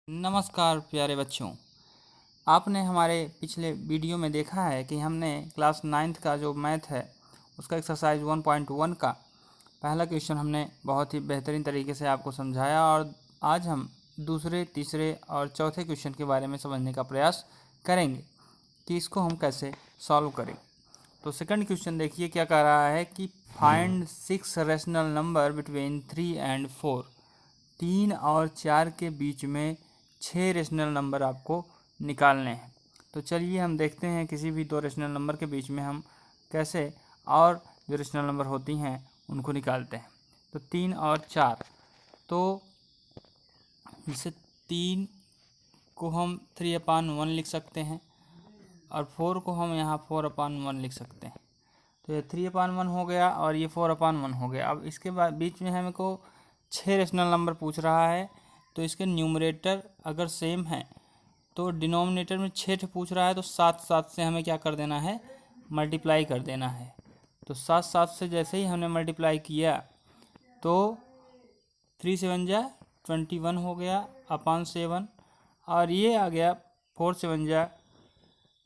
नमस्कार प्यारे बच्चों। आपने हमारे पिछले वीडियो में देखा है कि हमने क्लास 9th का जो मैथ है उसका एक्सरसाइज 1.1 का पहला क्वेश्चन हमने बहुत ही बेहतरीन तरीके से आपको समझाया और आज हम दूसरे, तीसरे और चौथे क्वेश्चन के बारे में समझने का प्रयास करेंगे कि इसको हम कैसे सॉल्व करें। तो सेकंड क्वेश्चन देखिए क्या कह रहा है कि find 6 rational number between 3 and 4। 3 और 4 के बीच में 6 रेशनल नंबर आपको निकालने हैं। तो चलिए हम देखते हैं किसी भी दो रेशनल नंबर के बीच में हम कैसे और जो रेशनल नंबर होती हैं उनको निकालते हैं। तो 3 और 4, तो जैसे 3 को हम 3/1 लिख सकते हैं और 4 को हम यहाँ 4/1 लिख सकते हैं। तो ये 3/1 हो गया और ये 4/1 हो गया। अब इसके बाद बीच में हमको 6 रेशनल नंबर पूछ रहा है, तो इसके न्यूमरेटर अगर सेम है तो डिनोमिनेटर में 6 पूछ रहा है, तो 7 से हमें क्या कर देना है, मल्टीप्लाई कर देना है। तो 7 से जैसे ही हमने मल्टीप्लाई किया तो 3 7 जा 21 हो गया अपॉन 7 और ये आ गया 4 7 जा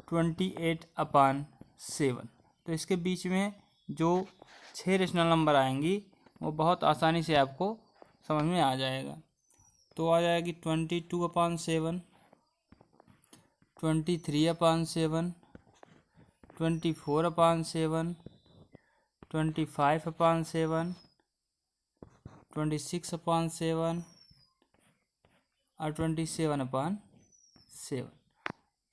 28/7। तो इसके बीच में जो 6 रेशनल नंबर आएंगी वो बहुत आसानी से आपको समझ में आ जाएगा। तो आ जाएगी 22/7, 23/7, 24/7, 25/7, 26/7 और 27/7।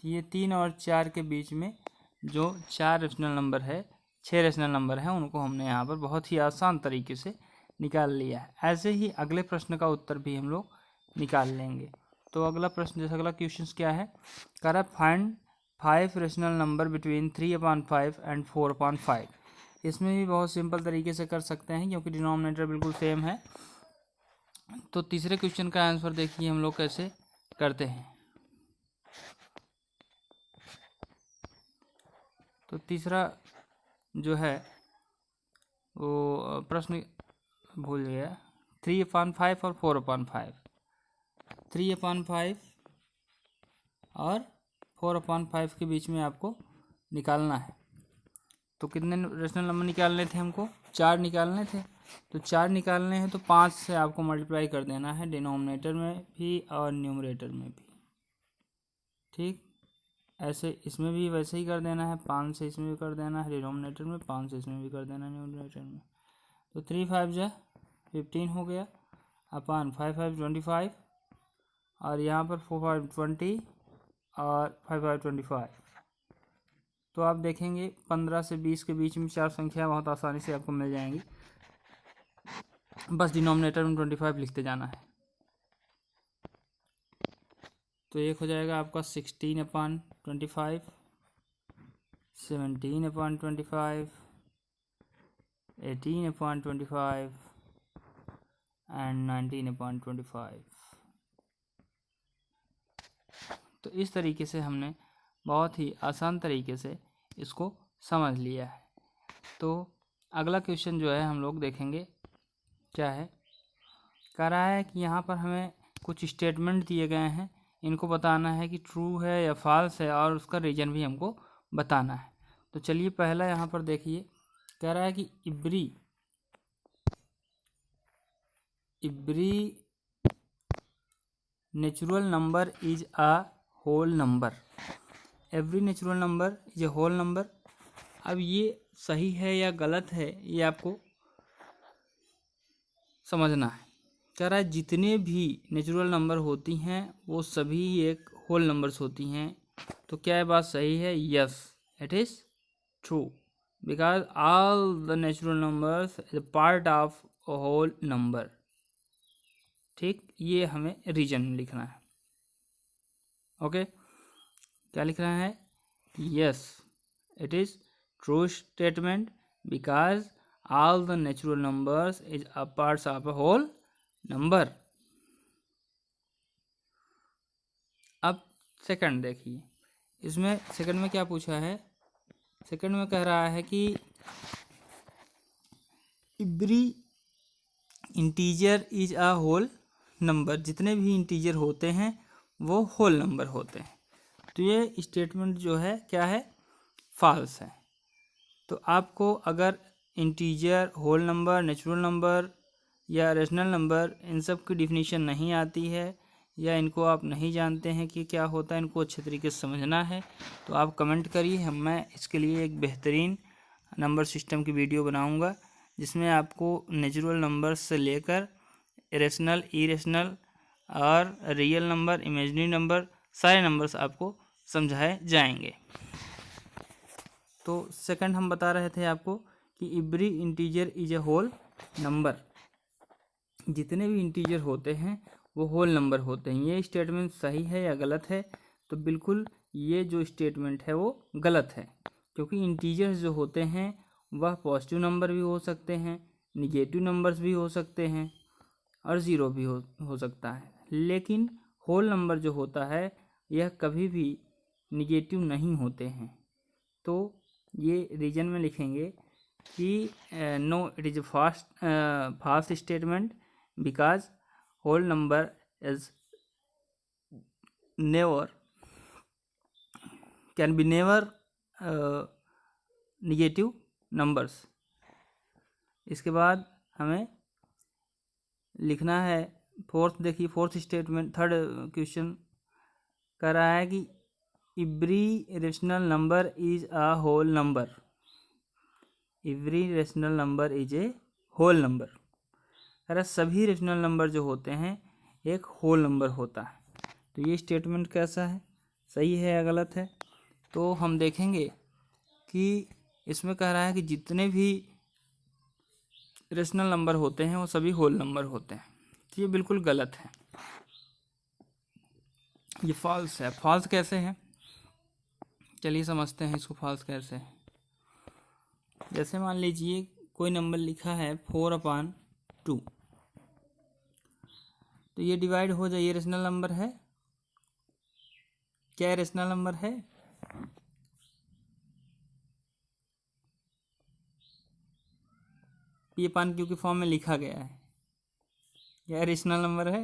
ये 3 और 4 के बीच में जो 4 रेशनल नंबर है, 6 रेशनल नंबर हैं, उनको हमने यहाँ पर बहुत ही आसान तरीके से निकाल लिया है। ऐसे ही अगले प्रश्न का उत्तर भी हम लोग निकाल लेंगे। तो अगला प्रश्न, जैसे अगला क्वेश्चन क्या है, कह रहा है find 5 rational number between 3/5 and 4/5। इसमें भी बहुत सिंपल तरीके से कर सकते हैं क्योंकि डिनोमिनेटर बिल्कुल सेम है। तो तीसरे क्वेश्चन का आंसर देखिए हम लोग कैसे करते हैं। तो तीसरा जो है वो प्रश्न भूल गया, 3/5 और 4/5। 3/5 और 4/5 के बीच में आपको निकालना है। तो कितने रेशनल नंबर निकालने थे हमको, 4 निकालने थे। तो 4 निकालने हैं तो 5 से आपको मल्टीप्लाई कर देना है, डिनोमिनेटर में भी और न्यूमरेटर में भी। ठीक, ऐसे इसमें भी वैसे ही कर देना है, 5 से इसमें भी कर देना है डिनोमिनेटर में, 5 से इसमें भी कर देना है न्यूमरेटर में। तो 3 5 जा 15 हो गया अपॉन 5 5 25 और यहाँ पर 4 5 20 और 5 5 25। तो आप देखेंगे 15 से 20 के बीच में 4 संख्या बहुत आसानी से आपको मिल जाएंगी, बस डिनोमिनेटर में 25 लिखते जाना है। तो एक हो जाएगा आपका 16/25, 17/25, 18/25 एंड 19/25। तो इस तरीके से हमने बहुत ही आसान तरीके से इसको समझ लिया है। तो अगला क्वेश्चन जो है हम लोग देखेंगे क्या है, कह रहा है कि यहाँ पर हमें कुछ स्टेटमेंट दिए गए हैं, इनको बताना है कि ट्रू है या फॉल्स है और उसका रीजन भी हमको बताना है। तो चलिए पहला यहाँ पर देखिए, कह रहा है कि every natural number is a whole number. Every natural number is a whole number. अब ये सही है या गलत है ये आपको समझना है। कह रहा है जितने भी नेचुरल नंबर होती हैं वो सभी एक होल नंबर्स होती हैं। तो क्या ये बात सही है? Yes, it is true because all the natural numbers is part of a whole number. ठीक, ये हमें रीजन लिखना है। ओके, क्या लिख रहा है? Yes, it is true statement because all the natural numbers is a parts of a whole number। अब सेकंड देखिए, इसमें सेकंड में क्या पूछा है, सेकंड में कह रहा है कि every integer is a whole number. जितने भी इंटीजर होते हैं वो होल नंबर होते हैं। तो ये स्टेटमेंट जो है क्या है, फॉल्स है। तो आपको अगर integer, whole number, natural number या रेशनल नंबर इन सब की डिफिनीशन नहीं आती है या इनको आप नहीं जानते हैं कि क्या होता है, इनको अच्छे तरीके से समझना है, तो आप कमेंट करिए। मैं इसके लिए एक बेहतरीन नंबर सिस्टम की वीडियो बनाऊंगा जिसमें आपको नेचुरल नंबर से लेकर रेशनल, इरेशनल और रियल नंबर, इमेजिनरी नंबर, सारे नंबर्स आपको समझाए जाएंगे। तो सेकंड हम बता रहे थे आपको कि every integer is a whole number. जितने भी इंटीजर होते हैं वो होल नंबर होते हैं। ये स्टेटमेंट सही है या गलत है? तो बिल्कुल ये जो स्टेटमेंट है वो गलत है, क्योंकि इंटीजर्स जो होते हैं वह पॉजिटिव नंबर भी हो सकते हैं, निगेटिव नंबर्स भी हो सकते हैं और ज़ीरो भी हो सकता है। लेकिन होल नंबर जो होता है यह कभी भी निगेटिव नहीं होते हैं। तो ये रीजन में लिखेंगे कि no, it is false statement because whole number is never can be never negative numbers. इसके बाद हमें लिखना है फोर्थ। देखिए फोर्थ स्टेटमेंट, थर्ड क्वेश्चन कह रहा है कि every rational number is a whole number. Every rational number is a whole number. कह रहा सभी रेशनल नंबर जो होते हैं एक होल नंबर होता है। तो ये स्टेटमेंट कैसा है, सही है या गलत है? तो हम देखेंगे कि इसमें कह रहा है कि जितने भी रेशनल नंबर होते हैं वो सभी होल नंबर होते हैं। तो ये बिल्कुल गलत है, ये फॉल्स है। फॉल्स कैसे है, चलिए समझते हैं इसको फॉल्स कैसे है। जैसे मान लीजिए कोई नंबर लिखा है 4/2, तो ये डिवाइड हो जाए, ये रेशनल नंबर है क्या? रेशनल नंबर है? ये पान क्यू के फॉर्म में लिखा गया है, क्या रेशनल नंबर है?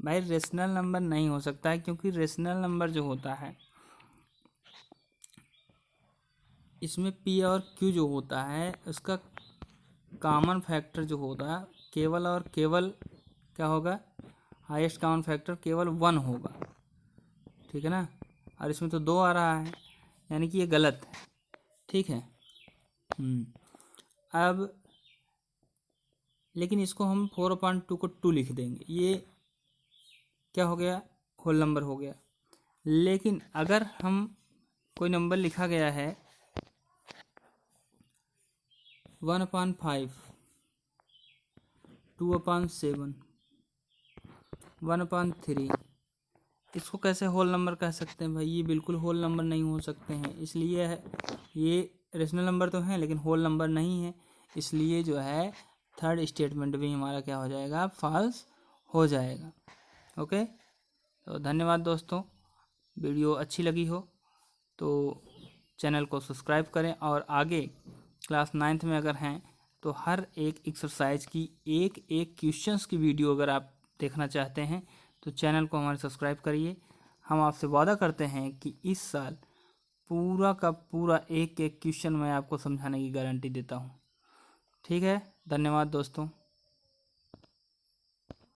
भाई रेशनल नंबर नहीं हो सकता है, क्योंकि रेशनल नंबर जो होता है इसमें पी और क्यू जो होता है उसका कॉमन फैक्टर जो होगा केवल और केवल क्या होगा, हाईएस्ट कॉमन फैक्टर केवल 1 होगा, ठीक है ना। और इसमें तो 2 आ रहा है, यानी कि ये गलत है, ठीक है। अब लेकिन इसको हम 4/2 को 2 लिख देंगे, ये क्या हो गया, होल नंबर हो गया। लेकिन अगर हम कोई नंबर लिखा गया है 1/5, 2/7, 1/3, इसको कैसे होल नंबर कह सकते हैं भाई? ये बिल्कुल होल नंबर नहीं हो सकते हैं। इसलिए ये रेशनल नंबर तो हैं लेकिन होल नंबर नहीं है, इसलिए जो है थर्ड स्टेटमेंट भी हमारा क्या हो जाएगा, फॉल्स हो जाएगा। ओके, तो धन्यवाद दोस्तों। वीडियो अच्छी लगी हो तो चैनल को सब्सक्राइब करें, और आगे क्लास 9th में अगर हैं तो हर एक एक्सरसाइज की एक एक क्वेश्चंस की वीडियो अगर आप देखना चाहते हैं तो चैनल को हमारे सब्सक्राइब करिए। हम आपसे वादा करते हैं कि इस साल पूरा का पूरा एक एक क्वेश्चन मैं आपको समझाने की गारंटी देता हूँ। ठीक है, धन्यवाद दोस्तों।